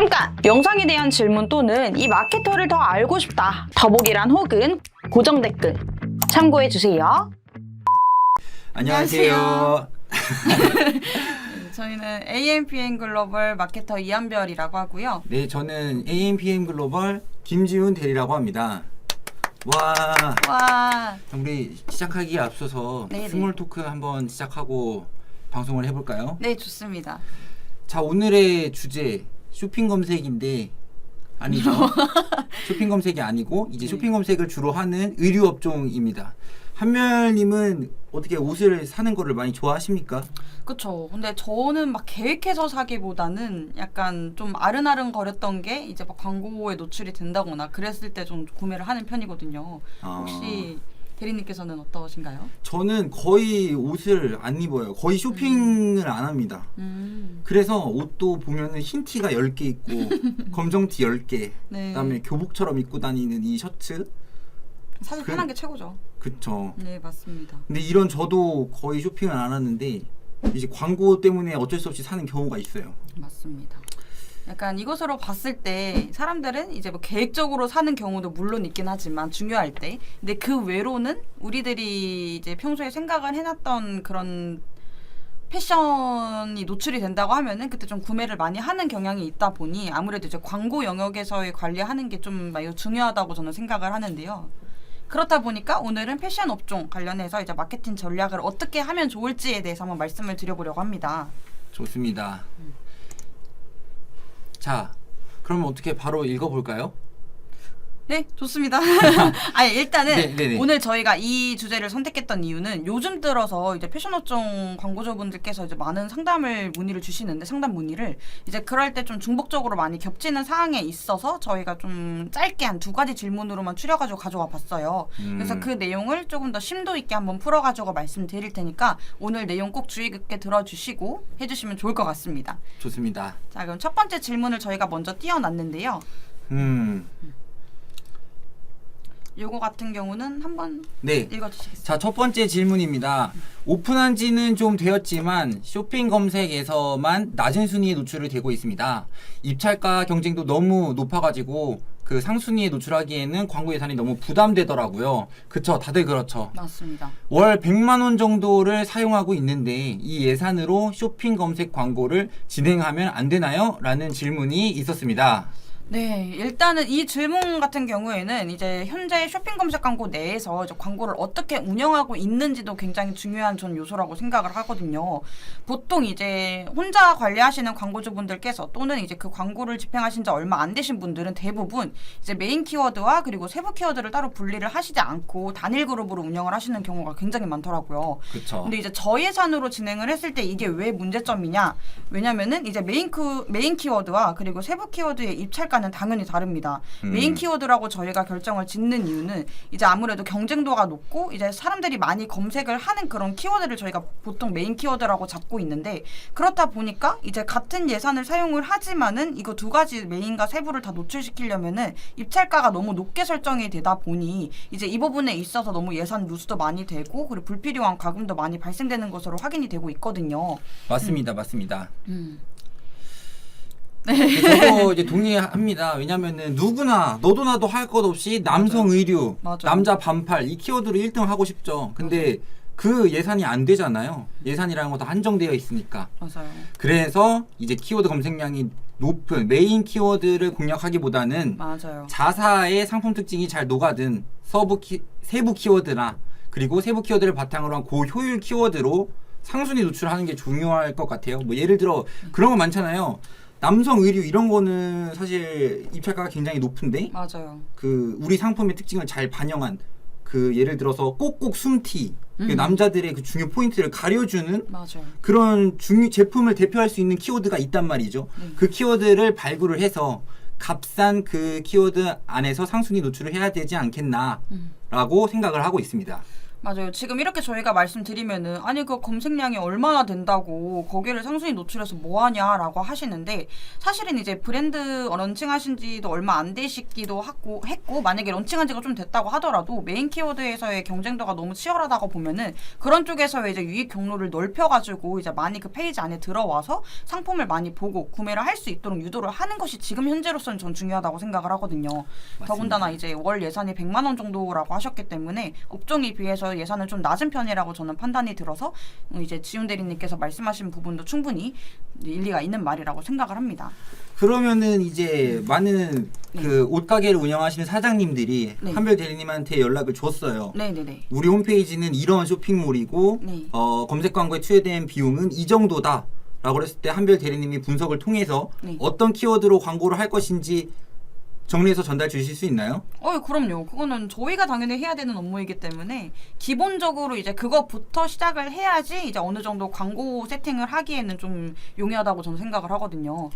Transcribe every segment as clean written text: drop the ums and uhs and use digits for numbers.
잠깐! 영상에 대한 질문 또는 이 마케터를 더 알고 싶다. 더보기란 혹은 고정 댓글 참고해주세요. 안녕하세요. 저희는 AMPM 글로벌 마케터 이한별이라고 하고요. 네, 저는 AMPM 글로벌 김지훈 대리라고 합니다. 와, 우리 시작하기에 앞서서 네네. 스몰 토크 한번 시작하고 방송을 해볼까요? 네, 좋습니다. 자, 오늘의 주제 쇼핑 검색인데 아니죠. 쇼핑 검색이 아니고 이제 쇼핑 검색을 주로 하는 의류 업종입니다. 한별님은 어떻게 옷을 사는 거를 많이 좋아하십니까? 그쵸. 근데 저는 막 계획해서 사기보다는 약간 좀 아른아른 거렸던 게 이제 막 광고에 노출이 된다거나 그랬을 때 좀 구매를 하는 편이거든요. 혹시 대리님께서는 어떠신가요? 저는 거의 옷을 안 입어요. 거의 쇼핑을 안 합니다. 그래서 옷도 보면은 흰 티가 10개 있고 검정 티 10개 네. 그다음에 교복처럼 입고 다니는 이 셔츠. 사실 편한 게 최고죠. 그쵸. 네, 맞습니다. 근데 이런 저도 거의 쇼핑을 안 하는데 이제 광고 때문에 어쩔 수 없이 사는 경우가 있어요. 맞습니다. 약간 이것으로 봤을 때 사람들은 이제 뭐 계획적으로 사는 경우도 물론 있긴 하지만 중요할 때, 근데 그 외로는 우리들이 이제 평소에 생각을 해놨던 그런 패션이 노출이 된다고 하면은 그때 좀 구매를 많이 하는 경향이 있다 보니 아무래도 이제 광고 영역에서의 관리하는 게 좀 많이 중요하다고 저는 생각을 하는데요. 그렇다 보니까 오늘은 패션 업종 관련해서 이제 마케팅 전략을 어떻게 하면 좋을지에 대해서 한번 말씀을 드려보려고 합니다. 좋습니다. 자, 그러면 어떻게 바로 읽어볼까요? 네, 좋습니다. 아니, 일단은 네네네. 오늘 저희가 이 주제를 선택했던 이유는 요즘 들어서 이제 패션 업종 광고주분들께서 이제 많은 문의를 주시는데 상담 문의를 이제 그럴 때 좀 중복적으로 많이 겹치는 사항에 있어서 저희가 좀 짧게 한 2가지 질문으로만 추려가지고 가져와 봤어요. 그래서 그 내용을 조금 더 심도 있게 한번 풀어가지고 말씀드릴 테니까 오늘 내용 꼭 주의 깊게 들어주시고 해주시면 좋을 것 같습니다. 좋습니다. 자, 그럼 첫 번째 질문을 저희가 먼저 띄워놨는데요. 요거 같은 경우는 한번 네. 읽어주시겠어요? 자, 첫 번째 질문입니다. 오픈한 지는 좀 되었지만 쇼핑 검색에서만 낮은 순위에 노출을 되고 있습니다. 입찰가 경쟁도 너무 높아가지고 그 상순위에 노출하기에는 광고 예산이 너무 부담되더라고요. 그쵸? 다들 그렇죠. 맞습니다. 월 100만 원 정도를 사용하고 있는데 이 예산으로 쇼핑 검색 광고를 진행하면 안 되나요? 라는 질문이 있었습니다. 네, 일단은 이 질문 같은 경우에는 이제 현재 쇼핑 검색 광고 내에서 이제 광고를 어떻게 운영하고 있는지도 굉장히 중요한 전 요소라고 생각을 하거든요. 보통 이제 혼자 관리하시는 광고주분들께서 또는 이제 그 광고를 집행하신 지 얼마 안 되신 분들은 대부분 이제 메인 키워드와 그리고 세부 키워드를 따로 분리를 하시지 않고 단일 그룹으로 운영을 하시는 경우가 굉장히 많더라고요. 그쵸. 근데 이제 저예산으로 진행을 했을 때 이게 왜 문제점이냐? 왜냐면은 이제 메인 키워드와 그리고 세부 키워드의 입찰가는 당연히 다릅니다. 메인 키워드라고 저희가 결정을 짓는 이유는 이제 아무래도 경쟁도가 높고 이제 사람들이 많이 검색을 하는 그런 키워드를 저희가 보통 메인 키워드라고 잡고 있는데 그렇다 보니까 이제 같은 예산을 사용을 하지만은 이거 2가지 메인과 세부를 다 노출시키려면은 입찰가가 너무 높게 설정이 되다 보니 이제 이 부분에 있어서 너무 예산 누수도 많이 되고 그리고 불필요한 과금도 많이 발생되는 것으로 확인이 되고 있거든요. 맞습니다. 맞습니다. 저도 이제 동의합니다. 왜냐면은 누구나 너도 나도 할 것 없이 남성 의류, 맞아요. 남자 반팔 이 키워드로 1등 하고 싶죠. 근데 그 예산이 안 되잖아요. 예산이라는 것도 한정되어 있으니까. 맞아요. 그래서 이제 키워드 검색량이 높은 메인 키워드를 공략하기보다는 맞아요. 자사의 상품 특징이 잘 녹아든 세부 키워드나 그리고 세부 키워드를 바탕으로 한 고효율 키워드로 상순위 노출하는 게 중요할 것 같아요. 뭐 예를 들어 그런 거 많잖아요. 남성 의류 이런 거는 사실 입찰가가 굉장히 높은데 맞아요. 그 우리 상품의 특징을 잘 반영한 그 예를 들어서 꼭꼭 숨티 그 남자들의 그 중요 포인트를 가려주는 맞아요. 그런 제품을 대표할 수 있는 키워드가 있단 말이죠. 그 키워드를 발굴을 해서 값싼 그 키워드 안에서 상순위 노출을 해야 되지 않겠나라고 생각을 하고 있습니다. 맞아요. 지금 이렇게 저희가 말씀드리면은 아니 그 검색량이 얼마나 된다고 거기를 상순위 노출해서 뭐 하냐라고 하시는데 사실은 이제 브랜드 런칭하신 지도 얼마 안 되시기도 했고 만약에 런칭한 지가 좀 됐다고 하더라도 메인 키워드에서의 경쟁도가 너무 치열하다고 보면은 그런 쪽에서의 이제 유입 경로를 넓혀가지고 이제 많이 그 페이지 안에 들어와서 상품을 많이 보고 구매를 할 수 있도록 유도를 하는 것이 지금 현재로서는 전 중요하다고 생각을 하거든요. 맞습니다. 더군다나 이제 월 예산이 100만 원 정도라고 하셨기 때문에 업종에 비해서 예산은 좀 낮은 편이라고 저는 판단이 들어서 이제 지훈 대리님께서 말씀하신 부분도 충분히 일리가 있는 말이라고 생각을 합니다. 그러면은 이제 많은 네. 그 옷가게를 운영하시는 사장님들이 네. 한별 대리님한테 연락을 줬어요. 네네네. 우리 홈페이지는 이런 쇼핑몰이고 네. 검색 광고에 투여된 비용은 이 정도다 라고 했을 때 한별 대리님이 분석을 통해서 네. 어떤 키워드로 광고를 할 것인지 정리해서 전달 주실 수 있나요? 그럼요. 그거는 저희가 당연히 해야 되는 업무이기 때문에 기본적으로 이제 그거부터 시작을 해야지 이제 어느 정도 광고 세팅을 하기에는 좀 용이하다고 저는 생각을 하거든요.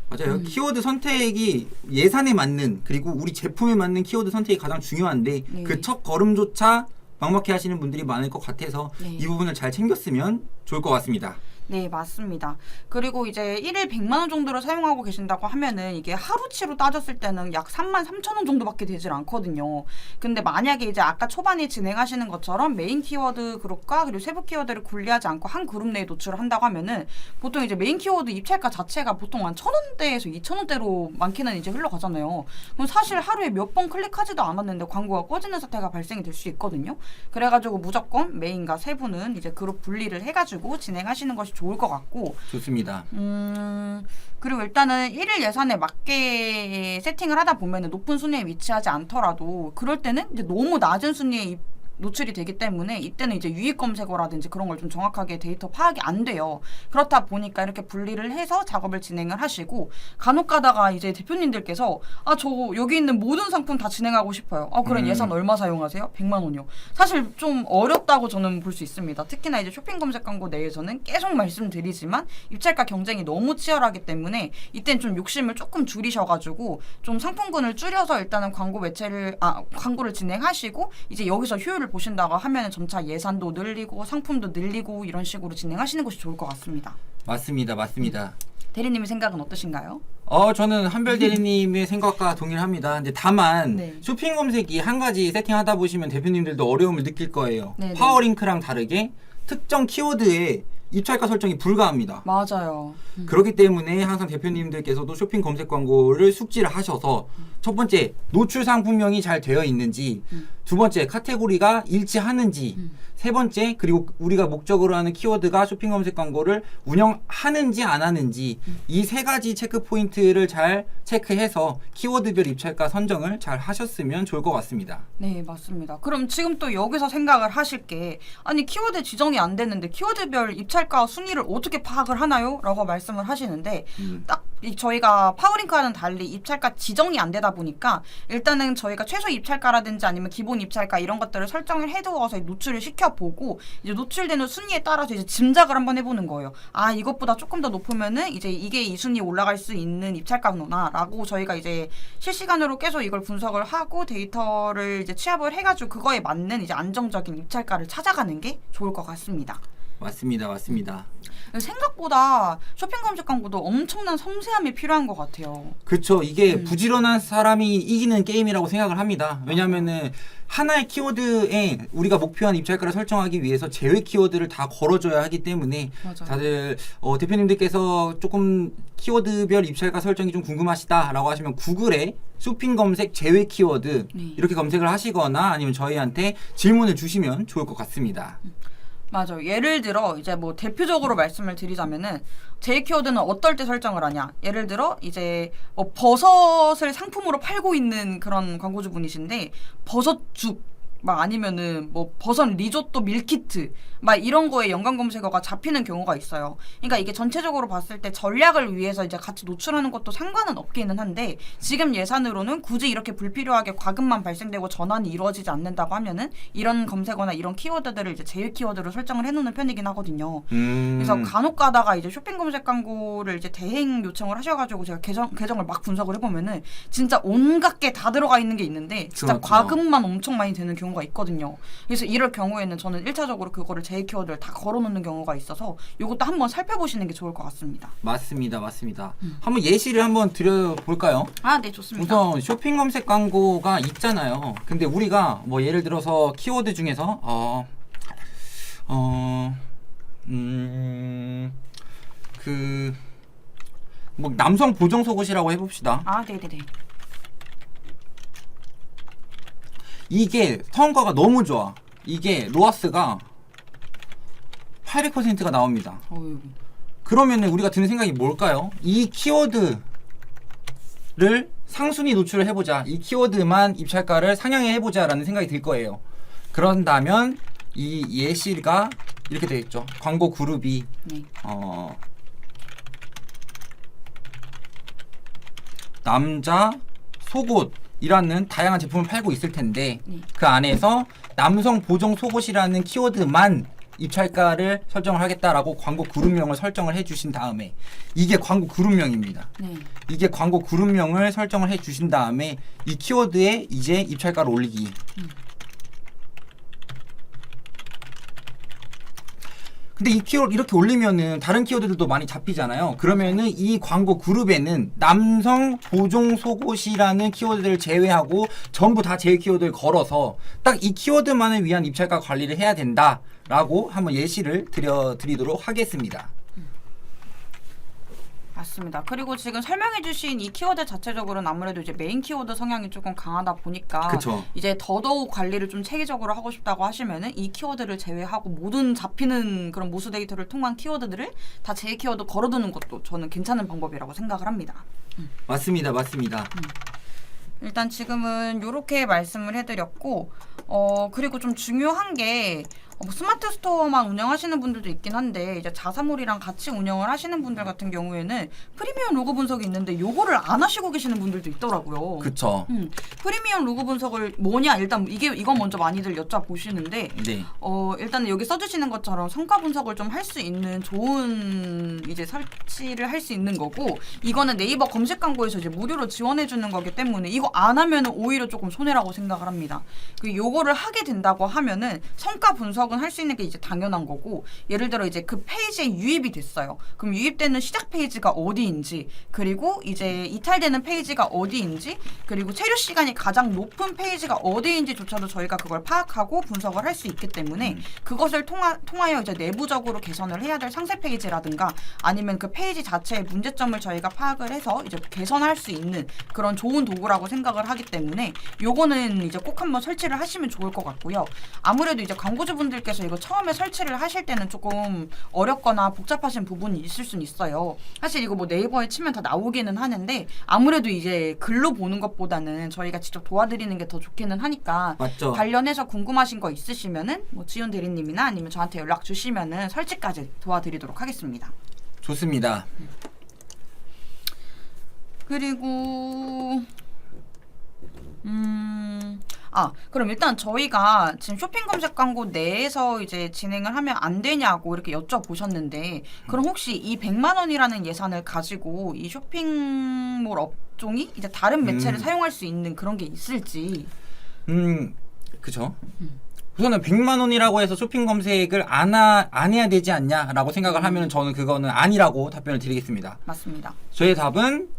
맞아요. 키워드 선택이 예산에 맞는 그리고 우리 제품에 맞는 키워드 선택이 가장 중요한데 네. 그 첫 걸음조차 막막해 하시는 분들이 많을 것 같아서 네. 이 부분을 잘 챙겼으면 좋을 것 같습니다. 네, 맞습니다. 그리고 이제 1일 100만 원 정도로 사용하고 계신다고 하면은 이게 하루치로 따졌을 때는 약 33,000원 정도밖에 되질 않거든요. 근데 만약에 이제 아까 초반에 진행하시는 것처럼 메인 키워드 그룹과 그리고 세부 키워드를 분리하지 않고 한 그룹 내에 노출을 한다고 하면은 보통 이제 메인 키워드 입찰가 자체가 보통 한 1,000원대에서 2,000원대로 많게는 이제 흘러가잖아요. 그럼 사실 하루에 몇 번 클릭하지도 않았는데 광고가 꺼지는 사태가 발생이 될 수 있거든요. 그래가지고 무조건 메인과 세부는 이제 그룹 분리를 해가지고 진행하시는 것이 좋을 것 같고 좋습니다. 그리고 일단은 1일 예산에 맞게 세팅을 하다 보면은 높은 순위에 위치하지 않더라도 그럴 때는 이제 너무 낮은 순위에 노출이 되기 때문에 이때는 이제 유입 검색어라든지 그런 걸 좀 정확하게 데이터 파악이 안 돼요. 그렇다 보니까 이렇게 분리를 해서 작업을 진행을 하시고 간혹 가다가 이제 대표님들께서 저 여기 있는 모든 상품 다 진행하고 싶어요. 그럼 예산 얼마 사용하세요? 100만 원이요. 사실 좀 어렵다고 저는 볼 수 있습니다. 특히나 이제 쇼핑 검색 광고 내에서는 계속 말씀드리지만 입찰가 경쟁이 너무 치열하기 때문에 이때는 좀 욕심을 조금 줄이셔가지고 좀 상품군을 줄여서 일단은 광고를 진행하시고 이제 여기서 효율을 보신다고 하면 점차 예산도 늘리고 상품도 늘리고 이런 식으로 진행하시는 것이 좋을 것 같습니다. 맞습니다. 대리님의 생각은 어떠신가요? 저는 한별 대리님의 생각과 동의를 합니다. 근데 다만 네. 쇼핑 검색이 한 가지 세팅하다 보시면 대표님들도 어려움을 느낄 거예요. 네네. 파워링크랑 다르게 특정 키워드에 입찰가 설정이 불가합니다. 맞아요. 그렇기 때문에 항상 대표님들께서도 쇼핑 검색 광고를 숙지를 하셔서 첫 번째 노출 상품명이 잘 되어 있는지, 두 번째 카테고리가 일치하는지, 세 번째 그리고 우리가 목적으로 하는 키워드가 쇼핑 검색 광고를 운영하는지 안 하는지 이 세 가지 체크 포인트를 잘 체크해서 키워드별 입찰가 선정을 잘 하셨으면 좋을 것 같습니다. 네, 맞습니다. 그럼 지금 또 여기서 생각을 하실 게 아니 키워드 지정이 안 됐는데 키워드별 입찰가 순위를 어떻게 파악을 하나요? 라고 말씀을 하시는데 딱 저희가 파워링크와는 달리 입찰가 지정이 안 되다 보니까 일단은 저희가 최소 입찰가라든지 아니면 기본 입찰가 이런 것들을 설정을 해두어서 노출을 시켜보고 이제 노출되는 순위에 따라서 이제 짐작을 한번 해보는 거예요. 이것보다 조금 더 높으면은 이제 이게 이 순위에 올라갈 수 있는 입찰가구나 라고 저희가 이제 실시간으로 계속 이걸 분석을 하고 데이터를 이제 취합을 해가지고 그거에 맞는 이제 안정적인 입찰가를 찾아가는 게 좋을 것 같습니다. 맞습니다. 생각보다 쇼핑 검색 광고도 엄청난 섬세함이 필요한 것 같아요. 그렇죠. 이게 부지런한 사람이 이기는 게임이라고 생각을 합니다. 왜냐하면은 하나의 키워드에 우리가 목표한 입찰가를 설정하기 위해서 제외 키워드를 다 걸어줘야 하기 때문에 맞아요. 다들 대표님들께서 조금 키워드별 입찰가 설정이 좀 궁금하시다라고 하시면 구글에 쇼핑 검색 제외 키워드 네. 이렇게 검색을 하시거나 아니면 저희한테 질문을 주시면 좋을 것 같습니다. 맞아요. 예를 들어 이제 뭐 대표적으로 말씀을 드리자면은 제 키워드는 어떨 때 설정을 하냐. 예를 들어 이제 뭐 버섯을 상품으로 팔고 있는 그런 광고주분이신데 버섯죽 막 아니면은 뭐 버섯 리조또 밀키트 막 이런 거에 연관 검색어가 잡히는 경우가 있어요. 그러니까 이게 전체적으로 봤을 때 전략을 위해서 이제 같이 노출하는 것도 상관은 없기는 한데 지금 예산으로는 굳이 이렇게 불필요하게 과금만 발생되고 전환이 이루어지지 않는다고 하면은 이런 검색어나 이런 키워드들을 이제 제휴 키워드로 설정을 해놓는 편이긴 하거든요. 그래서 간혹 가다가 이제 쇼핑 검색 광고를 이제 대행 요청을 하셔가지고 제가 계정을 막 분석을 해보면은 진짜 온갖 게 다 들어가 있는 게 있는데 진짜 그렇죠. 과금만 엄청 많이 되는 경우 경우가 있거든요. 그래서 이럴 경우에는 저는 1차적으로 그거를 제 키워드를 다 걸어놓는 경우가 있어서 이것도 한번 살펴보시는 게 좋을 것 같습니다. 맞습니다. 한번 예시를 한번 드려볼까요? 아, 네, 좋습니다. 우선 쇼핑 검색 광고가 있잖아요. 근데 우리가 뭐 예를 들어서 키워드 중에서 뭐 남성 보정 속옷이라고 해봅시다. 아, 네네네. 이게 성과가 너무 좋아. 이게 로아스가 800%가 나옵니다. 어휴. 그러면은 우리가 드는 생각이 뭘까요? 이 키워드를 상순위 노출을 해보자. 이 키워드만 입찰가를 상향해 해보자 라는 생각이 들 거예요. 그런다면 이 예시가 이렇게 되겠죠. 광고 그룹이 네. 남자 속옷이라는 다양한 제품을 팔고 있을 텐데 그 안에서 남성 보정 속옷이라는 키워드만 입찰가를 설정을 하겠다라고 광고 그룹명을 설정을 해주신 다음에 이게 광고 그룹명입니다. 네. 이게 광고 그룹명을 설정을 해주신 다음에 이 키워드에 이제 입찰가를 올리기. 근데 이 키워드 이렇게 올리면은 다른 키워드들도 많이 잡히잖아요. 그러면은 이 광고 그룹에는 남성 보정 속옷이라는 키워드를 제외하고 전부 다 제 키워드를 걸어서 딱 이 키워드만을 위한 입찰가 관리를 해야 된다라고 한번 예시를 드리도록 하겠습니다. 맞습니다. 그리고 지금 설명해주신 이 키워드 자체적으로는 아무래도 이제 메인 키워드 성향이 조금 강하다 보니까 그쵸. 이제 더더욱 관리를 좀 체계적으로 하고 싶다고 하시면은 이 키워드를 제외하고 모든 잡히는 그런 모수 데이터를 통한 키워드들을 다 제 키워드 걸어두는 것도 저는 괜찮은 방법이라고 생각을 합니다. 맞습니다. 일단 지금은 이렇게 말씀을 해드렸고 그리고 좀 중요한 게 스마트 스토어만 운영하시는 분들도 있긴 한데 이제 자사몰이랑 같이 운영을 하시는 분들 같은 경우에는 프리미엄 로그 분석이 있는데 요거를 안 하시고 계시는 분들도 있더라고요. 그쵸. 프리미엄 로그 분석을 뭐냐 일단 이건 먼저 많이들 여쭤보시는데 네. 일단 여기 써주시는 것처럼 성과 분석을 좀 할 수 있는 좋은 이제 설치를 할 수 있는 거고 이거는 네이버 검색 광고에서 이제 무료로 지원해 주는 거기 때문에 이거 안 하면은 오히려 조금 손해라고 생각을 합니다. 그 요거를 하게 된다고 하면은 성과 분석은 할 수 있는 게 이제 당연한 거고 예를 들어 이제 그 페이지에 유입이 됐어요. 그럼 유입되는 시작 페이지가 어디인지 그리고 이제 이탈되는 페이지가 어디인지 그리고 체류 시간이 가장 높은 페이지가 어디인지조차도 저희가 그걸 파악하고 분석을 할 수 있기 때문에 그것을 통하여 이제 내부적으로 개선을 해야 될 상세 페이지라든가 아니면 그 페이지 자체의 문제점을 저희가 파악을 해서 이제 개선할 수 있는 그런 좋은 도구라고 생각을 하기 때문에 요거는 이제 꼭 한번 설치를 하시면 좋을 것 같고요. 아무래도 이제 광고주분들께서 이거 처음에 설치를 하실 때는 조금 어렵거나 복잡하신 부분이 있을 수는 있어요. 사실 이거 뭐 네이버에 치면 다 나오기는 하는데 아무래도 이제 글로 보는 것보다는 저희가 직접 도와드리는 게 더 좋기는 하니까 맞죠. 관련해서 궁금하신 거 있으시면은 뭐 지훈 대리님이나 아니면 저한테 연락 주시면은 설치까지 도와드리도록 하겠습니다. 좋습니다. 그리고 그럼 일단 저희가 지금 쇼핑 검색 광고 내에서 이제 진행을 하면 안 되냐고 이렇게 여쭤보셨는데 그럼 혹시 이 100만 원이라는 예산을 가지고 이 쇼핑몰 업종이 이제 다른 매체를 사용할 수 있는 그런 게 있을지 그쵸. 우선은 100만 원이라고 해서 쇼핑 검색을 안 해야 되지 않냐라고 생각을 하면 저는 그거는 아니라고 답변을 드리겠습니다. 맞습니다. 저의 답은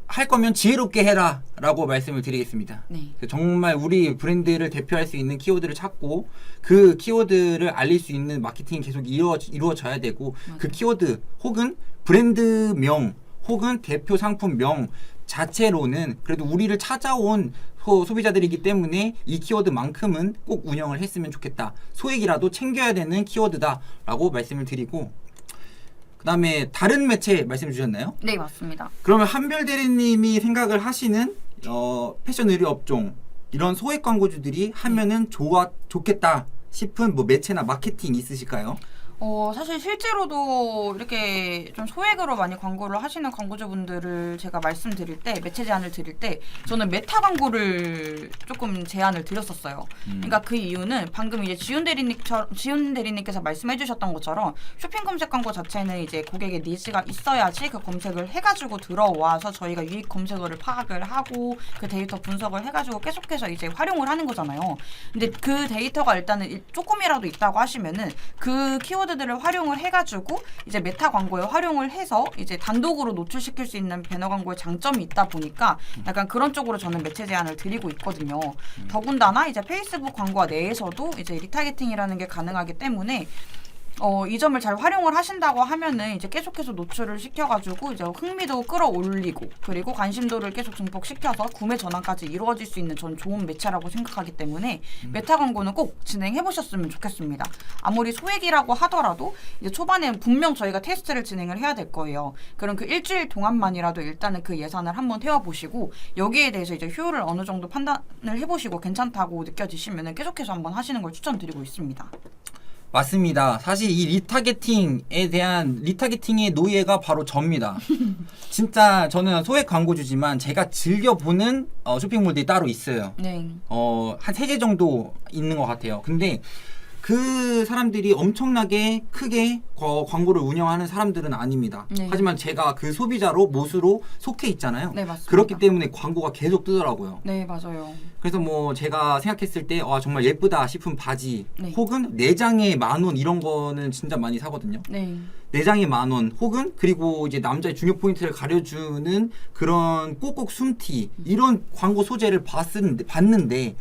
할 거면 지혜롭게 해라 라고 말씀을 드리겠습니다. 네. 정말 우리 브랜드를 대표할 수 있는 키워드를 찾고 그 키워드를 알릴 수 있는 마케팅이 계속 이루어져야 되고 맞아요. 그 키워드 혹은 브랜드명 혹은 대표 상품명 자체로는 그래도 우리를 찾아온 소비자들이기 때문에 이 키워드만큼은 꼭 운영을 했으면 좋겠다. 소액이라도 챙겨야 되는 키워드다 라고 말씀을 드리고 그 다음에 다른 매체 말씀 주셨나요? 네, 맞습니다. 그러면 한별 대리님이 생각을 하시는 패션 의류 업종 이런 소액 광고주들이 하면은 좋겠다 싶은 뭐 매체나 마케팅 있으실까요? 사실 실제로도 이렇게 좀 소액으로 많이 광고를 하시는 광고주분들을 제가 말씀드릴 때, 매체 제안을 드릴 때, 저는 메타 광고를 조금 제안을 드렸었어요. 그러니까 그 이유는 방금 이제 지훈 대리님께서 말씀해 주셨던 것처럼 쇼핑 검색 광고 자체는 이제 고객의 니즈가 있어야지 그 검색을 해가지고 들어와서 저희가 유익 검색어를 파악을 하고 그 데이터 분석을 해가지고 계속해서 이제 활용을 하는 거잖아요. 근데 그 데이터가 일단은 조금이라도 있다고 하시면은 그 키워드들을 활용을 해가지고 이제 메타 광고에 활용을 해서 이제 단독으로 노출시킬 수 있는 배너 광고의 장점이 있다 보니까 약간 그런 쪽으로 저는 매체 제안을 드리고 있거든요. 더군다나 이제 페이스북 광고와 내에서도 이제 리타게팅이라는 게 가능하기 때문에 이 점을 잘 활용을 하신다고 하면은 이제 계속해서 노출을 시켜가지고 이제 흥미도 끌어올리고 그리고 관심도를 계속 증폭시켜서 구매 전환까지 이루어질 수 있는 전 좋은 매체라고 생각하기 때문에 메타 광고는 꼭 진행해 보셨으면 좋겠습니다. 아무리 소액이라고 하더라도 이제 초반에 분명 저희가 테스트를 진행을 해야 될 거예요. 그럼 그 일주일 동안만이라도 일단은 그 예산을 한번 태워보시고 여기에 대해서 이제 효율을 어느 정도 판단을 해보시고 괜찮다고 느껴지시면은 계속해서 한번 하시는 걸 추천드리고 있습니다. 맞습니다. 사실 이 리타게팅의 노예가 바로 접니다. 진짜 저는 소액 광고주지만 제가 즐겨보는 쇼핑몰들이 따로 있어요. 네. 한 3개 정도 있는 것 같아요. 근데 그 사람들이 엄청나게 크게 광고를 운영하는 사람들은 아닙니다. 네. 하지만 제가 그 소비자로 못으로 속해 있잖아요. 네, 맞습니다. 그렇기 때문에 광고가 계속 뜨더라고요. 네, 맞아요. 그래서 뭐 제가 생각했을 때 정말 예쁘다 싶은 바지 네. 혹은 4장에 10,000원 이런 거는 진짜 많이 사거든요. 네. 4장에 10,000원 혹은 그리고 이제 남자의 중요 포인트를 가려주는 그런 꼭꼭 숨티 이런 광고 소재를 봤는데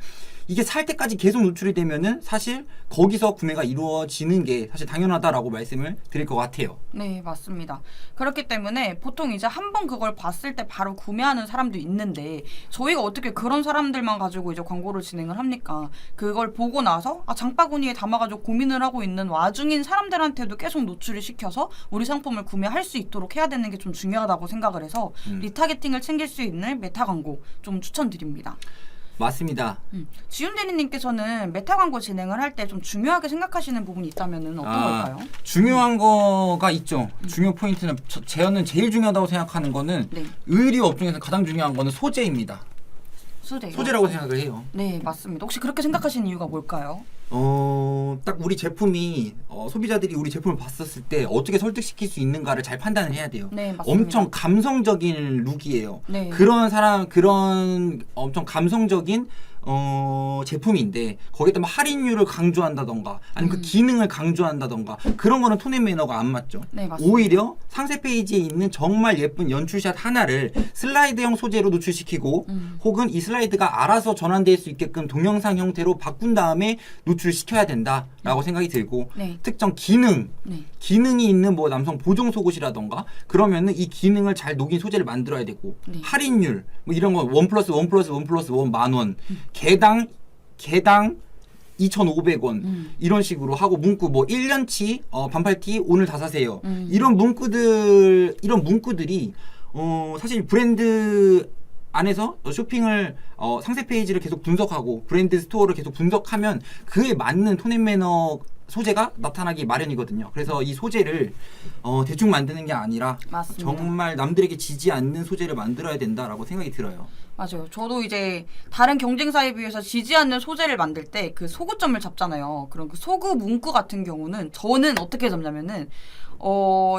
이게 살 때까지 계속 노출이 되면은 사실 거기서 구매가 이루어지는 게 사실 당연하다라고 말씀을 드릴 것 같아요. 네, 맞습니다. 그렇기 때문에 보통 이제 한번 그걸 봤을 때 바로 구매하는 사람도 있는데 저희가 어떻게 그런 사람들만 가지고 이제 광고를 진행을 합니까? 그걸 보고 나서 장바구니에 담아가지고 고민을 하고 있는 와중인 사람들한테도 계속 노출을 시켜서 우리 상품을 구매할 수 있도록 해야 되는 게 좀 중요하다고 생각을 해서 리타게팅을 챙길 수 있는 메타 광고 좀 추천드립니다. 맞습니다. 지훈 대리님께서는 메타 광고 진행을 할 때 좀 중요하게 생각하시는 부분이 있다면은 어떤 걸까요? 중요한 거가 있죠. 중요 포인트는 저는 제일 중요하다고 생각하는 거는 네. 의류 업종에서 가장 중요한 거는 소재입니다. 소재라고 생각을 해요. 네, 맞습니다. 혹시 그렇게 생각하시는 이유가 뭘까요? 딱 우리 제품이 소비자들이 우리 제품을 봤었을 때 어떻게 설득시킬 수 있는가를 잘 판단을 해야 돼요. 네, 맞습니다. 엄청 감성적인 룩이에요. 네. 그런 엄청 감성적인 제품인데 거기다 뭐 할인율을 강조한다던가 아니면 그 기능을 강조한다던가 그런 거는 톤 앤 매너가 안 맞죠. 네, 맞습니다. 오히려 상세 페이지에 있는 정말 예쁜 연출샷 하나를 슬라이드형 소재로 노출시키고 혹은 이 슬라이드가 알아서 전환될 수 있게끔 동영상 형태로 바꾼 다음에 노출시켜야 된다라고 생각이 들고 네. 특정 네. 기능이 있는 뭐 남성 보정 속옷이라던가 그러면은 이 기능을 잘 녹인 소재를 만들어야 되고 네. 할인율 뭐 이런 거 1+1+1+1 10,000원 개당 2,500원 이런 식으로 하고 문구 뭐 1년치 반팔티 오늘 다 사세요. 이런 문구들이 사실 브랜드 안에서 쇼핑을 상세 페이지를 계속 분석하고 브랜드 스토어를 계속 분석하면 그에 맞는 톤 앤 매너 소재가 나타나기 마련이거든요. 그래서 이 소재를 대충 만드는 게 아니라 맞습니다. 정말 남들에게 지지 않는 소재를 만들어야 된다라고 생각이 들어요. 맞아요. 저도 이제 다른 경쟁사에 비해서 지지 않는 소재를 만들 때 그 소구점을 잡잖아요. 그럼 그 소구 문구 같은 경우는 저는 어떻게 잡냐면은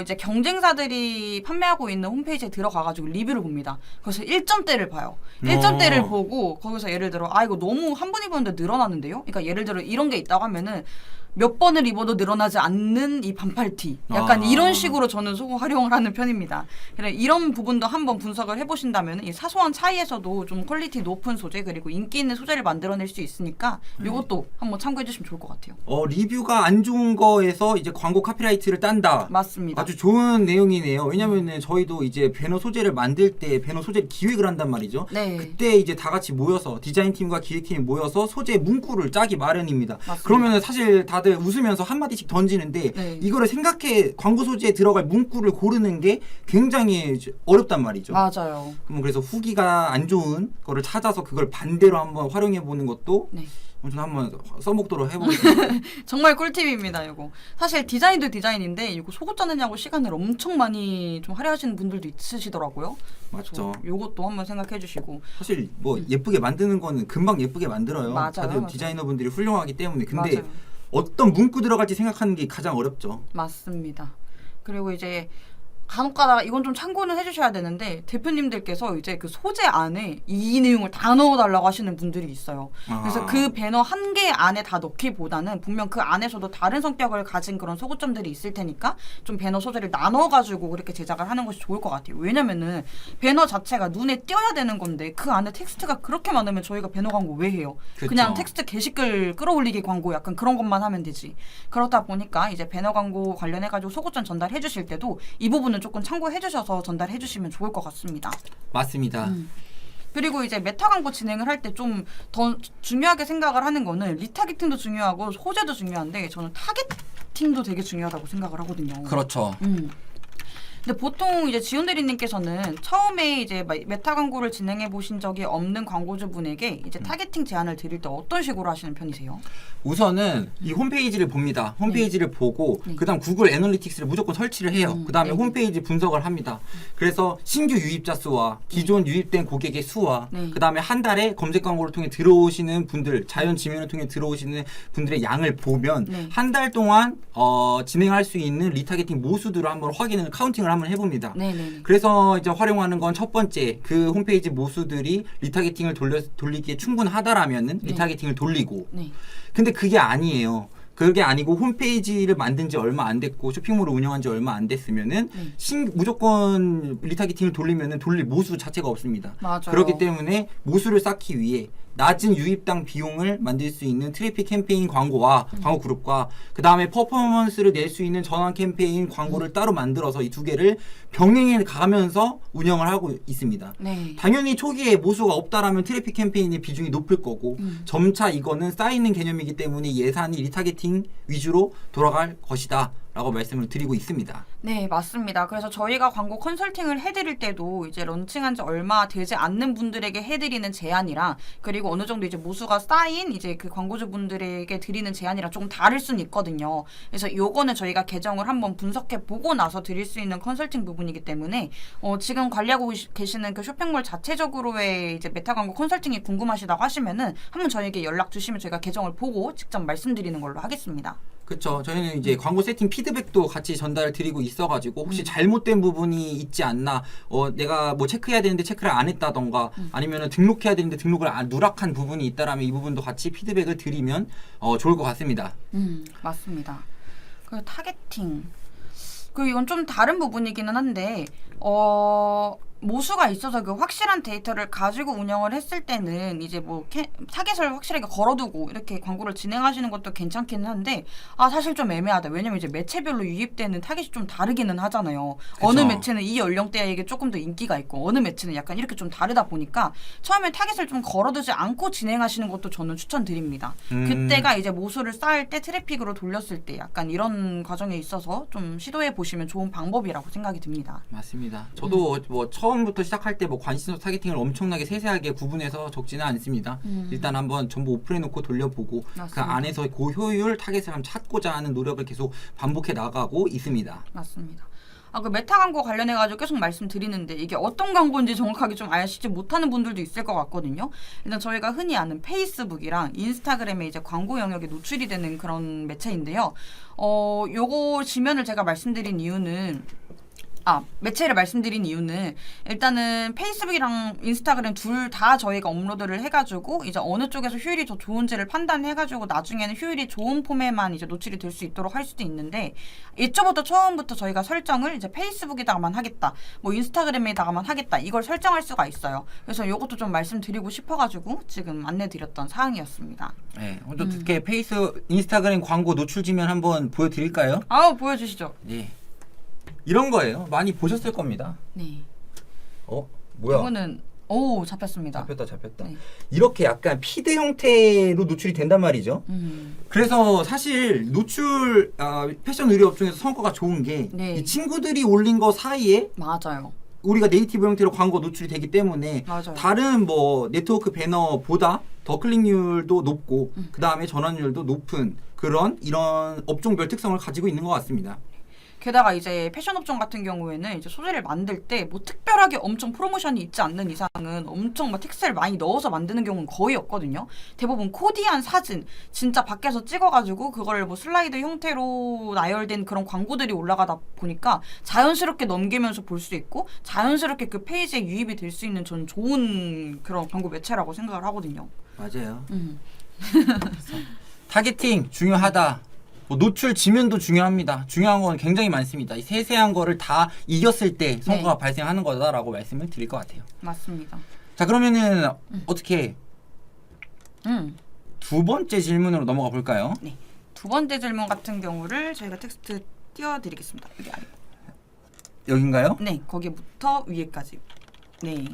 이제 경쟁사들이 판매하고 있는 홈페이지에 들어가가지고 리뷰를 봅니다. 그래서 1점대를 봐요. 1점대를 보고 거기서 예를 들어 이거 너무 한 번 입었는데 늘어나는데요? 그러니까 예를 들어 이런 게 있다고 하면은 몇 번을 입어도 늘어나지 않는 이 반팔티. 약간 이런 식으로 저는 소구 활용을 하는 편입니다. 그래 이런 부분도 한번 분석을 해보신다면 이 사소한 차이에서도 좀 퀄리티 높은 소재 그리고 인기 있는 소재를 만들어낼 수 있으니까 이것도 한번 참고해주시면 좋을 것 같아요. 리뷰가 안 좋은 거에서 이제 광고 카피라이트를 딴다. 맞습니다. 아주 좋은 내용이네요. 왜냐면은 저희도 이제 배너 소재를 만들 때 배너 소재를 기획을 한단 말이죠. 네. 그때 이제 다 같이 모여서 디자인팀과 기획팀이 모여서 소재 문구를 짜기 마련입니다. 맞습니다. 그러면은 사실 다들 웃으면서 한마디씩 던지는데 네. 이거를 생각해 광고 소재에 들어갈 문구를 고르는 게 굉장히 어렵단 말이죠. 맞아요. 그래서 후기가 안 좋은 거를 찾아서 그걸 반대로 한번 활용해 보는 것도 네. 저는 한번 써먹도록 해보겠습니다. 정말 꿀팁입니다, 이거. 사실 디자인도 디자인인데 이거 속옷 짜느냐고 시간을 엄청 많이 좀 할애하시는 분들도 있으시더라고요. 맞죠. 요것도 한번 생각해 주시고. 사실 뭐 예쁘게 만드는 거는 금방 예쁘게 만들어요. 맞아요, 다들 맞아요. 디자이너분들이 훌륭하기 때문에. 근데 맞아요. 어떤 문구 들어갈지 생각하는 게 가장 어렵죠. 맞습니다. 그리고 이제 간혹가다가 이건 좀 참고는 해주셔야 되는데 대표님들께서 이제 그 소재 안에 이 내용을 다 넣어달라고 하시는 분들이 있어요. 그래서 그 배너 한 개 안에 다 넣기보다는 분명 그 안에서도 다른 성격을 가진 그런 소구점들이 있을 테니까 좀 배너 소재를 나눠가지고 그렇게 제작을 하는 것이 좋을 것 같아요. 왜냐면은 배너 자체가 눈에 띄어야 되는 건데 그 안에 텍스트가 그렇게 많으면 저희가 배너 광고 왜 해요? 그쵸. 그냥 텍스트 게시글 끌어올리기 광고 약간 그런 것만 하면 되지. 그렇다 보니까 이제 배너 광고 관련해가지고 소구점 전달해 주실 때도 이 부분은 조금 참고해 주셔서 전달해 주시면 좋을 것 같습니다. 맞습니다. 그리고 이제 메타 광고 진행을 할 때 좀 더 중요하게 생각을 하는 거는 리타겟팅도 중요하고 소재도 중요한데 저는 타겟팅도 되게 중요하다고 생각을 하거든요. 그렇죠. 근데 보통 이제 지훈 대리님께서는 처음에 이제 메타 광고를 진행해 보신 적이 없는 광고주분에게 이제 타겟팅 제안을 드릴 때 어떤 식으로 하시는 편이세요? 우선은 이 홈페이지를 봅니다. 홈페이지를 보고 네. 그다음 구글 애널리틱스를 무조건 설치를 해요. 그다음에 네. 홈페이지 분석을 합니다. 그래서 신규 유입자 수와 기존 유입된 고객의 수와 네. 그다음에 한 달에 검색 광고를 통해 들어오시는 분들, 자연 지면을 통해 들어오시는 분들의 양을 보면 네. 한 달 동안 진행할 수 있는 리타겟팅 모수들을 한번 확인을 카운팅을 한번 해봅니다. 네네네. 그래서 이제 활용하는 건 첫 번째 그 홈페이지 모수들이 리타겟팅을 돌리기에 충분하다라면은 네. 리타겟팅을 돌리고 네. 근데 그게 아니에요. 그게 아니고 홈페이지를 만든 지 얼마 안 됐고 쇼핑몰을 운영한 지 얼마 안 됐으면은 무조건 리타겟팅을 돌리면은 돌릴 모수 자체가 없습니다. 맞아요. 그렇기 때문에 모수를 쌓기 위해 낮은 유입당 비용을 만들 수 있는 트래픽 캠페인 광고와 광고 그룹과 그 다음에 퍼포먼스를 낼 수 있는 전환 캠페인 광고를 따로 만들어서 이 두 개를 병행해 가면서 운영을 하고 있습니다. 네. 당연히 초기에 모수가 없다라면 트래픽 캠페인의 비중이 높을 거고 점차 이거는 쌓이는 개념이기 때문에 예산이 리타겟팅 위주로 돌아갈 것이다 라고 말씀을 드리고 있습니다. 네, 맞습니다. 그래서 저희가 광고 컨설팅을 해드릴 때도 이제 런칭한 지 얼마 되지 않는 분들에게 해드리는 제안이랑 그리고 어느 정도 이제 모수가 쌓인 이제 그 광고주분들에게 드리는 제안이랑 조금 다를 수는 있거든요. 그래서 요거는 저희가 계정을 한번 분석해 보고 나서 드릴 수 있는 컨설팅 부분이기 때문에 지금 관리하고 계시는 그 쇼핑몰 자체적으로의 이제 메타 광고 컨설팅이 궁금하시다고 하시면은 한번 저희에게 연락 주시면 저희가 계정을 보고 직접 말씀드리는 걸로 하겠습니다. 그렇죠. 저희는 이제 광고 세팅 피드백도 같이 전달을 드리고 있어가지고 혹시 잘못된 부분이 있지 않나, 내가 뭐 체크해야 되는데 체크를 안 했다던가 아니면은 등록해야 되는데 등록을 누락한 부분이 있다라면 이 부분도 같이 피드백을 드리면 좋을 것 같습니다. 맞습니다. 그 타겟팅. 그 이건 좀 다른 부분이기는 한데 모수가 있어서 그 확실한 데이터를 가지고 운영을 했을 때는 이제 뭐 타겟을 확실하게 걸어두고 이렇게 광고를 진행하시는 것도 괜찮기는 한데 사실 좀 애매하다. 왜냐면 이제 매체별로 유입되는 타겟이 좀 다르기는 하잖아요. 그쵸. 어느 매체는 이 연령대에게 조금 더 인기가 있고 어느 매체는 약간 이렇게 좀 다르다 보니까 처음에 타겟을 좀 걸어두지 않고 진행하시는 것도 저는 추천드립니다. 그때가 이제 모수를 쌓을 때 트래픽으로 돌렸을 때 약간 이런 과정에 있어서 좀 시도해 보시면 좋은 방법이라고 생각이 듭니다. 맞습니다. 저도 뭐 처음부터 시작할 때 뭐 관심사 타겟팅을 엄청나게 세세하게 구분해서 적지는 않습니다. 일단 한번 전부 오픈해놓고 돌려보고 그 맞습니다. 안에서 고효율 타겟을 한번 찾고자 하는 노력을 계속 반복해 나가고 있습니다. 맞습니다. 그 메타 광고 관련해가지고 계속 말씀드리는데 이게 어떤 광고인지 정확하게 좀 아시지 못하는 분들도 있을 것 같거든요. 일단 저희가 흔히 아는 페이스북이랑 인스타그램에 이제 광고 영역에 노출이 되는 그런 매체인데요. 요거 지면을 제가 말씀드린 이유는 매체를 말씀드린 이유는 일단은 페이스북이랑 인스타그램 둘 다 저희가 업로드를 해가지고 이제 어느 쪽에서 효율이 더 좋은지를 판단해가지고 나중에는 효율이 좋은 폼에만 이제 노출이 될 수 있도록 할 수도 있는데 애초부터 처음부터 저희가 설정을 이제 페이스북에다가만 하겠다, 뭐 인스타그램에다가만 하겠다 이걸 설정할 수가 있어요. 그래서 이것도 좀 말씀드리고 싶어가지고 지금 안내드렸던 사항이었습니다. 네, 어떻게 인스타그램 광고 노출 지면 한번 보여드릴까요? 보여주시죠. 네. 이런 거예요. 많이 보셨을 겁니다. 네. 뭐야? 이거는 잡혔습니다. 잡혔다. 네. 이렇게 약간 피드 형태로 노출이 된단 말이죠. 그래서 사실 노출 패션 의류 업종에서 성과가 좋은 게 네. 이 친구들이 올린 거 사이에 맞아요. 우리가 네이티브 형태로 광고 노출이 되기 때문에 맞아요. 다른 뭐 네트워크 배너보다 더 클릭률도 높고 그 다음에 전환율도 높은 그런 이런 업종별 특성을 가지고 있는 것 같습니다. 게다가 이제 패션 업종 같은 경우에는 이제 소재를 만들 때 뭐 특별하게 엄청 프로모션이 있지 않는 이상은 엄청 막 텍스트를 많이 넣어서 만드는 경우는 거의 없거든요. 대부분 코디한 사진 진짜 밖에서 찍어가지고 그걸 뭐 슬라이드 형태로 나열된 그런 광고들이 올라가다 보니까 자연스럽게 넘기면서 볼 수 있고 자연스럽게 그 페이지에 유입이 될 수 있는 전 좋은 그런 광고 매체라고 생각을 하거든요. 맞아요. 타겟팅 중요하다. 뭐 노출 지면도 중요합니다. 중요한 건 굉장히 많습니다. 이 세세한 거를 다 이겼을 때 성과가 발생하는 거다라고 말씀을 드릴 것 같아요. 맞습니다. 자, 그러면은 어떻게 두 번째 질문으로 넘어가 볼까요? 네. 두 번째 질문 같은 경우를 저희가 텍스트 띄워드리겠습니다. 여기 아래. 여긴가요? 네, 거기부터 위에까지. 네.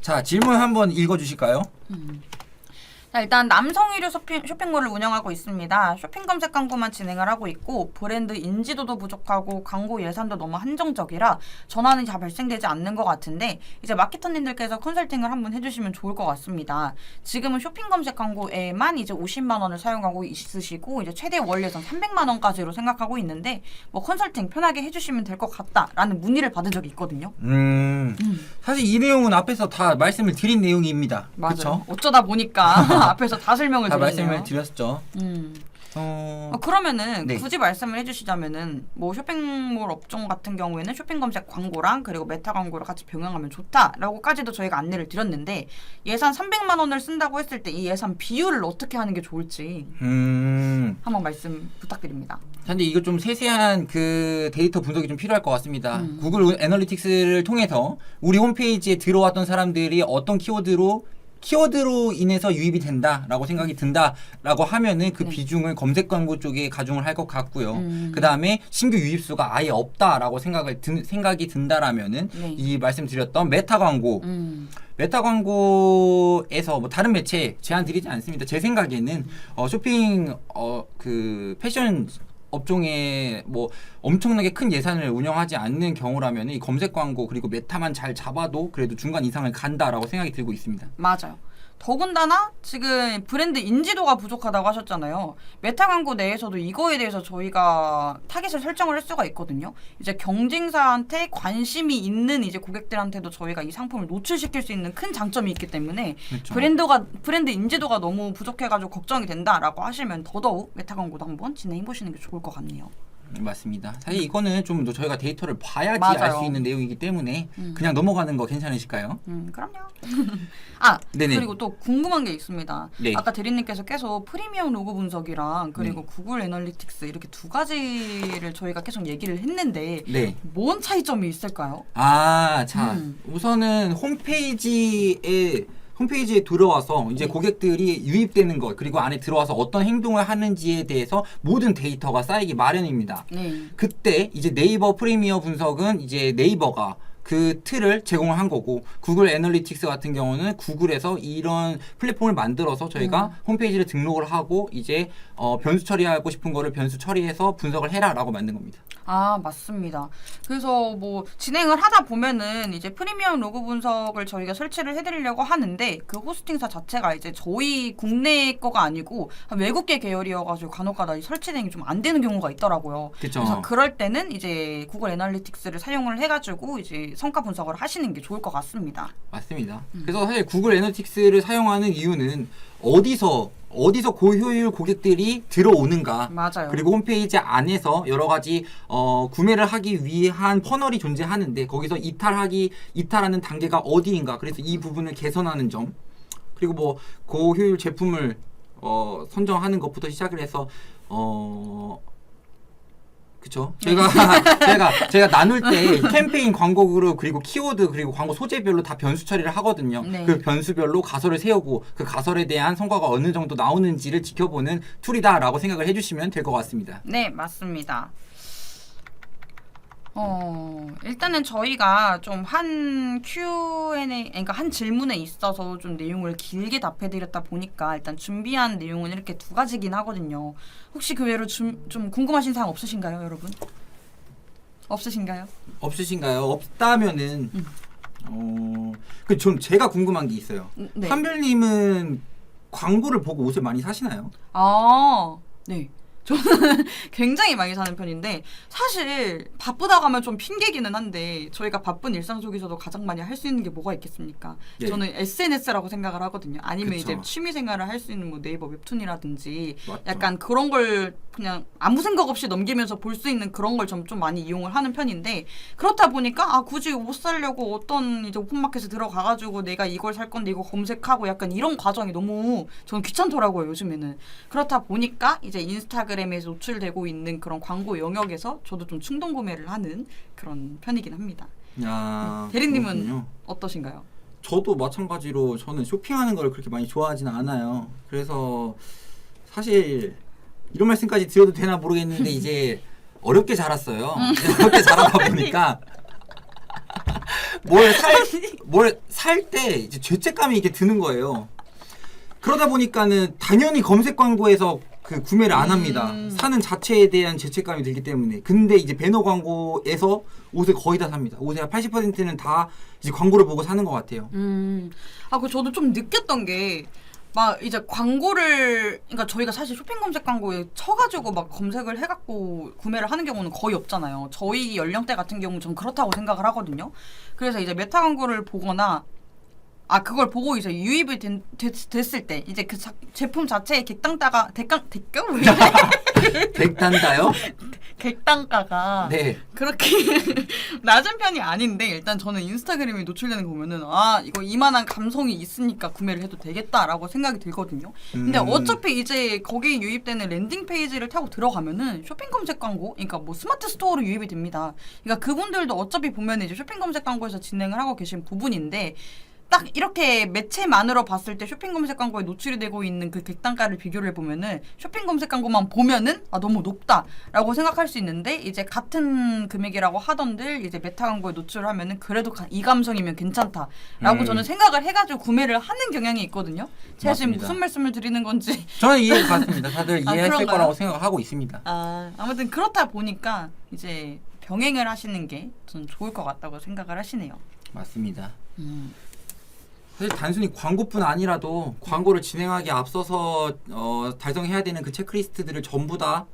자, 질문 한번 읽어주실까요? 자, 일단 남성 의류 쇼핑몰을 운영하고 있습니다. 쇼핑 검색 광고만 진행을 하고 있고 브랜드 인지도도 부족하고 광고 예산도 너무 한정적이라 전환이 잘 발생되지 않는 것 같은데 이제 마케터님들께서 컨설팅을 한번 해주시면 좋을 것 같습니다. 지금은 쇼핑 검색 광고에만 이제 50만 원을 사용하고 있으시고 이제 최대 월 예산 300만 원까지로 생각하고 있는데 뭐 컨설팅 편하게 해주시면 될 것 같다라는 문의를 받은 적이 있거든요. 사실 이 내용은 앞에서 다 말씀을 드린 내용입니다. 맞아요. 그쵸? 어쩌다 보니까 앞에서 다 설명을 다 드렸네요. 말씀을 드렸죠. 그러면은 네. 굳이 말씀을 해주시자면은 뭐 쇼핑몰 업종 같은 경우에는 쇼핑 검색 광고랑 그리고 메타 광고를 같이 병행하면 좋다라고까지도 저희가 안내를 드렸는데 예산 300만 원을 쓴다고 했을 때 이 예산 비율을 어떻게 하는 게 좋을지 한번 말씀 부탁드립니다. 근데 이거 좀 세세한 그 데이터 분석이 좀 필요할 것 같습니다. 구글 애널리틱스를 통해서 우리 홈페이지에 들어왔던 사람들이 어떤 키워드로 인해서 유입이 된다라고 생각이 든다라고 하면은 그 네. 비중을 검색 광고 쪽에 가중을 할 것 같고요. 그 다음에 신규 유입수가 아예 없다라고 생각이 든다라면은 네. 이 말씀드렸던 메타 광고, 메타 광고에서 뭐 다른 매체 제한 드리지 않습니다. 제 생각에는 쇼핑 그 패션 업종에 뭐 엄청나게 큰 예산을 운영하지 않는 경우라면 이 검색 광고 그리고 메타만 잘 잡아도 그래도 중간 이상을 간다라고 생각이 들고 있습니다. 맞아요. 더군다나 지금 브랜드 인지도가 부족하다고 하셨잖아요. 메타 광고 내에서도 이거에 대해서 저희가 타겟을 설정을 할 수가 있거든요. 이제 경쟁사한테 관심이 있는 이제 고객들한테도 저희가 이 상품을 노출시킬 수 있는 큰 장점이 있기 때문에 그렇죠. 브랜드 인지도가 너무 부족해가지고 걱정이 된다라고 하시면 더더욱 메타 광고도 한번 진행해 보시는 게 좋을 것 같네요. 맞습니다. 사실 이거는 좀 더 저희가 데이터를 봐야지 맞아요. 알 수 있는 내용이기 때문에 그냥 넘어가는 거 괜찮으실까요? 그럼요. 아, 네네. 그리고 또 궁금한 게 있습니다. 네. 아까 대리님께서 계속 프리미엄 로고 분석이랑 그리고 구글 애널리틱스 이렇게 두 가지를 저희가 계속 얘기를 했는데 네. 뭔 차이점이 있을까요? 자, 우선은 홈페이지에 들어와서 이제 고객들이 유입되는 것 그리고 안에 들어와서 어떤 행동을 하는지에 대해서 모든 데이터가 쌓이기 마련입니다. 네. 그때 이제 네이버 프리미어 분석은 이제 네이버가 그 틀을 제공을 한 거고 구글 애널리틱스 같은 경우는 구글에서 이런 플랫폼을 만들어서 저희가 홈페이지를 등록을 하고 이제 변수 처리하고 싶은 거를 변수 처리해서 분석을 해라라고 만든 겁니다. 아, 맞습니다. 그래서 뭐 진행을 하다 보면은 이제 프리미엄 로고 분석을 저희가 설치를 해드리려고 하는데 그 호스팅사 자체가 이제 저희 국내 거가 아니고 외국계 계열이어가지고 간혹가다 설치되는 게 좀 안 되는 경우가 있더라고요. 그쵸. 그래서 그럴 때는 이제 구글 애널리틱스를 사용을 해가지고 이제 성과 분석을 하시는 게 좋을 것 같습니다. 맞습니다. 그래서 사실 구글 애널리틱스를 사용하는 이유는 어디서 고효율 고객들이 들어오는가 맞아요. 그리고 홈페이지 안에서 여러 가지 구매를 하기 위한 퍼널이 존재하는데 거기서 이탈하는 단계가 어디인가 그래서 이 부분을 개선하는 점 그리고 뭐 고효율 제품을 선정하는 것부터 시작을 해서 그쵸? 제가 나눌 때 캠페인 광고 그룹 그리고 키워드 그리고 광고 소재별로 다 변수 처리를 하거든요. 네. 그 변수별로 가설을 세우고 그 가설에 대한 성과가 어느 정도 나오는지를 지켜보는 툴이다라고 생각을 해주시면 될 것 같습니다. 네, 맞습니다. 일단은 저희가 좀 한 Q&A, 그러니까 한 질문에 있어서 좀 내용을 길게 답해드렸다 보니까 일단 준비한 내용은 이렇게 두 가지긴 하거든요. 혹시 그 외로 좀 궁금하신 사항 없으신가요, 여러분? 없으신가요? 없으신가요? 없다면은 좀 제가 궁금한 게 있어요. 네. 한별님은 광고를 보고 옷을 많이 사시나요? 네. 저는 굉장히 많이 사는 편인데 사실 바쁘다고 하면 좀 핑계기는 한데 저희가 바쁜 일상 속에서도 가장 많이 할 수 있는 게 뭐가 있겠습니까? 예. 저는 SNS라고 생각을 하거든요. 아니면 그쵸. 이제 취미생활을 할 수 있는 뭐 네이버 웹툰이라든지 맞죠. 약간 그런 걸 그냥 아무 생각 없이 넘기면서 볼 수 있는 그런 걸 좀 많이 이용을 하는 편인데 그렇다 보니까 굳이 옷 사려고 어떤 이제 오픈마켓에 들어가가지고 내가 이걸 살 건데 이거 검색하고 약간 이런 과정이 너무 저는 귀찮더라고요 요즘에는. 그렇다 보니까 이제 인스타그램에서 노출되고 있는 그런 광고 영역에서 저도 좀 충동 구매를 하는 그런 편이긴 합니다. 야, 대리님은 그렇군요. 어떠신가요? 저도 마찬가지로 저는 쇼핑하는 걸 그렇게 많이 좋아하지는 않아요. 그래서 사실 이런 말씀까지 드려도 되나 모르겠는데 이제 어렵게 자랐어요. 어렵게 자라다 보니까 뭘 살 때 이제 죄책감이 이렇게 드는 거예요. 그러다 보니까는 당연히 검색 광고에서 그 구매를 안 합니다. 사는 자체에 대한 죄책감이 들기 때문에. 근데 이제 배너 광고에서 옷을 거의 다 삽니다. 옷의 80%는 다 이제 광고를 보고 사는 것 같아요. 그 저도 좀 느꼈던 게 막 이제 광고를 그러니까 저희가 사실 쇼핑 검색 광고에 쳐가지고 막 검색을 해갖고 구매를 하는 경우는 거의 없잖아요. 저희 연령대 같은 경우 전 그렇다고 생각을 하거든요. 그래서 이제 메타 광고를 보거나 그걸 보고 이제 유입이 됐을 때 이제 그 제품 자체의 객단가가 백단가요? 객단가가 네. 그렇게 낮은 편이 아닌데 일단 저는 인스타그램에 노출되는 거 보면은 이거 이만한 감성이 있으니까 구매를 해도 되겠다라고 생각이 들거든요. 근데 어차피 이제 거기에 유입되는 랜딩 페이지를 타고 들어가면은 쇼핑 검색 광고, 그러니까 뭐 스마트 스토어로 유입이 됩니다. 그러니까 그분들도 어차피 보면 이제 쇼핑 검색 광고에서 진행을 하고 계신 부분인데. 딱 이렇게 매체만으로 봤을 때 쇼핑 검색 광고에 노출이 되고 있는 그 객단가를 비교를 해보면은 쇼핑 검색 광고만 보면은 너무 높다라고 생각할 수 있는데 이제 같은 금액이라고 하던들 이제 메타 광고에 노출하면은 그래도 이 감성이면 괜찮다라고 저는 생각을 해가지고 구매를 하는 경향이 있거든요. 제가 지금 맞습니다. 무슨 말씀을 드리는 건지 저는 이해가 갔습니다. 다들 이해했을 그런가요? 거라고 생각하고 있습니다. 아무튼 그렇다 보니까 이제 병행을 하시는 게 저는 좋을 것 같다고 생각을 하시네요. 맞습니다. 사실 단순히 광고뿐 아니라도 광고를 진행하기에 앞서서 달성해야 되는 그 체크리스트들을 전부 다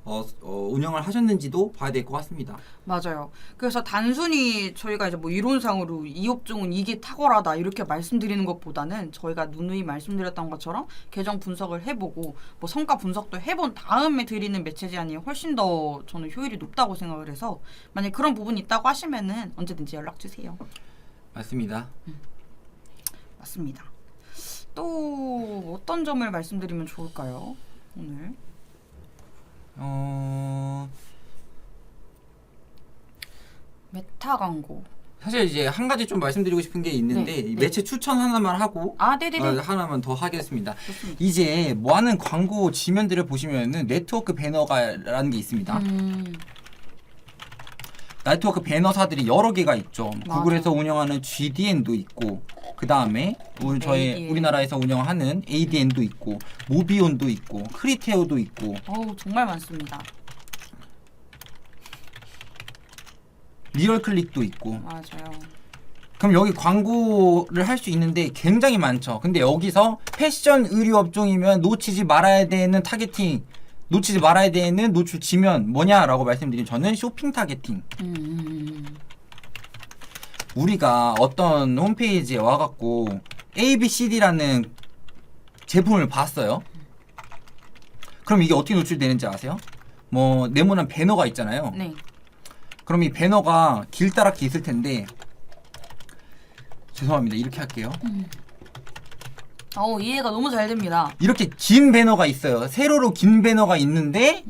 운영을 하셨는지도 봐야 될 것 같습니다. 맞아요. 그래서 단순히 저희가 이제 뭐 이론상으로 이 업종은 이게 탁월하다 이렇게 말씀드리는 것보다는 저희가 누누이 말씀드렸던 것처럼 계정 분석을 해보고 뭐 성과 분석도 해본 다음에 드리는 매체 제안이 훨씬 더 저는 효율이 높다고 생각을 해서 만약 그런 부분이 있다고 하시면은 언제든지 연락 주세요. 맞습니다. 맞습니다. 또 어떤 점을 말씀드리면 좋을까요? 오늘 메타 광고. 사실 이제 한 가지 좀 말씀드리고 싶은 게 있는데 네. 매체 추천 하나만 하고 네네네. 하나만 더 하겠습니다. 좋습니다. 이제 뭐 하는 광고 지면들을 보시면은 네트워크 배너가라는 게 있습니다. 네트워크 배너사들이 여러 개가 있죠. 맞아. 구글에서 운영하는 GDN도 있고 그 다음에 ADN. 우리나라에서 운영하는 ADN도 있고 모비온도 있고 크리테오도 있고 정말 많습니다. 리얼클릭도 있고. 맞아요. 그럼 여기 광고를 할 수 있는데 굉장히 많죠. 근데 여기서 패션 의류 업종이면 놓치지 말아야 되는 타겟팅, 놓치지 말아야 되는 노출 지면 뭐냐라고 말씀드리면 저는 쇼핑 타겟팅. 우리가 어떤 홈페이지에 와갖고 ABCD라는 제품을 봤어요. 그럼 이게 어떻게 노출되는지 아세요? 뭐 네모난 배너가 있잖아요. 네. 그럼 이 배너가 길다랗게 있을 텐데 죄송합니다. 이렇게 할게요. 이해가 너무 잘 됩니다. 이렇게 긴 배너가 있어요. 세로로 긴 배너가 있는데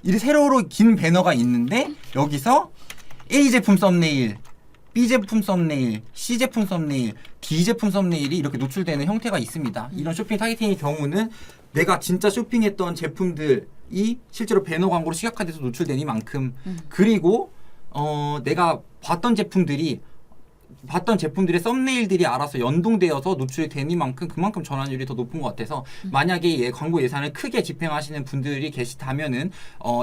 이렇게 세로로 긴 배너가 있는데 여기서 A 제품 썸네일, B 제품 썸네일, C 제품 썸네일, D 제품 썸네일이 이렇게 노출되는 형태가 있습니다. 이런 쇼핑 타겟팅의 경우는 내가 진짜 쇼핑했던 제품들이 실제로 배너 광고로 시각화돼서 노출되는 만큼 그리고 내가 봤던 제품들이 봤던 제품들의 썸네일들이 알아서 연동되어서 노출이 되니만큼 그만큼 전환율이 더 높은 것 같아서 만약에 광고 예산을 크게 집행하시는 분들이 계시다면은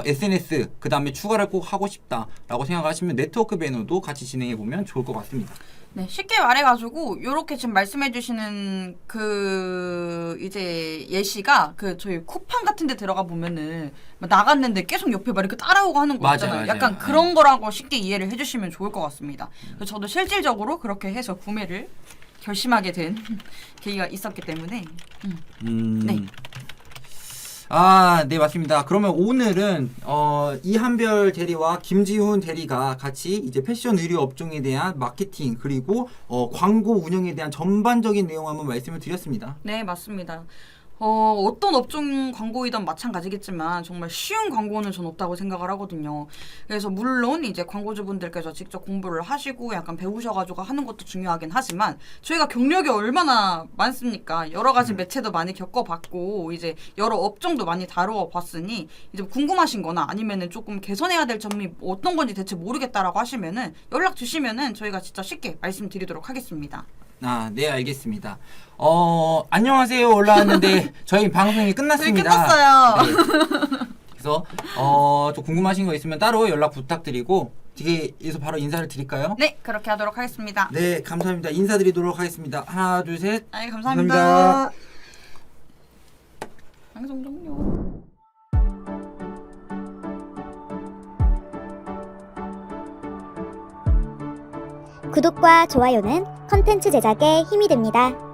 SNS 그 다음에 추가를 꼭 하고 싶다라고 생각하시면 네트워크 배너도 같이 진행해 보면 좋을 것 같습니다. 네, 쉽게 말해가지고 요렇게 지금 말씀해주시는 그 이제 예시가 그 저희 쿠팡 같은데 들어가 보면은 막 나갔는데 계속 옆에 막 이렇게 따라오고 하는 거 맞아요, 있잖아요. 맞아요. 약간 그런 거라고 쉽게 이해를 해주시면 좋을 것 같습니다. 그래서 저도 실질적으로 그렇게 해서 구매를 결심하게 된 계기가 있었기 때문에 네. 아, 네, 맞습니다. 그러면 오늘은 이한별 대리와 김지훈 대리가 같이 이제 패션 의류 업종에 대한 마케팅 그리고 광고 운영에 대한 전반적인 내용 한번 말씀을 드렸습니다. 네, 맞습니다. 어떤 업종 광고이든 마찬가지겠지만 정말 쉬운 광고는 전 없다고 생각을 하거든요. 그래서 물론 이제 광고주분들께서 직접 공부를 하시고 약간 배우셔가지고 하는 것도 중요하긴 하지만 저희가 경력이 얼마나 많습니까? 여러 가지 매체도 많이 겪어봤고 이제 여러 업종도 많이 다뤄봤으니 이제 궁금하신 거나 아니면은 조금 개선해야 될 점이 어떤 건지 대체 모르겠다라고 하시면은 연락 주시면은 저희가 진짜 쉽게 말씀드리도록 하겠습니다. 아, 네, 알겠습니다. 안녕하세요 올라왔는데 저희 방송이 끝났습니다. 끝났어요. 네. 그래서 좀 궁금하신 거 있으면 따로 연락 부탁드리고 여기서 바로 인사를 드릴까요? 네, 그렇게 하도록 하겠습니다. 네, 감사합니다. 인사드리도록 하겠습니다. 하나, 둘, 셋. 네, 감사합니다. 감사합니다. 방송 종료. 구독과 좋아요는 컨텐츠 제작에 힘이 됩니다.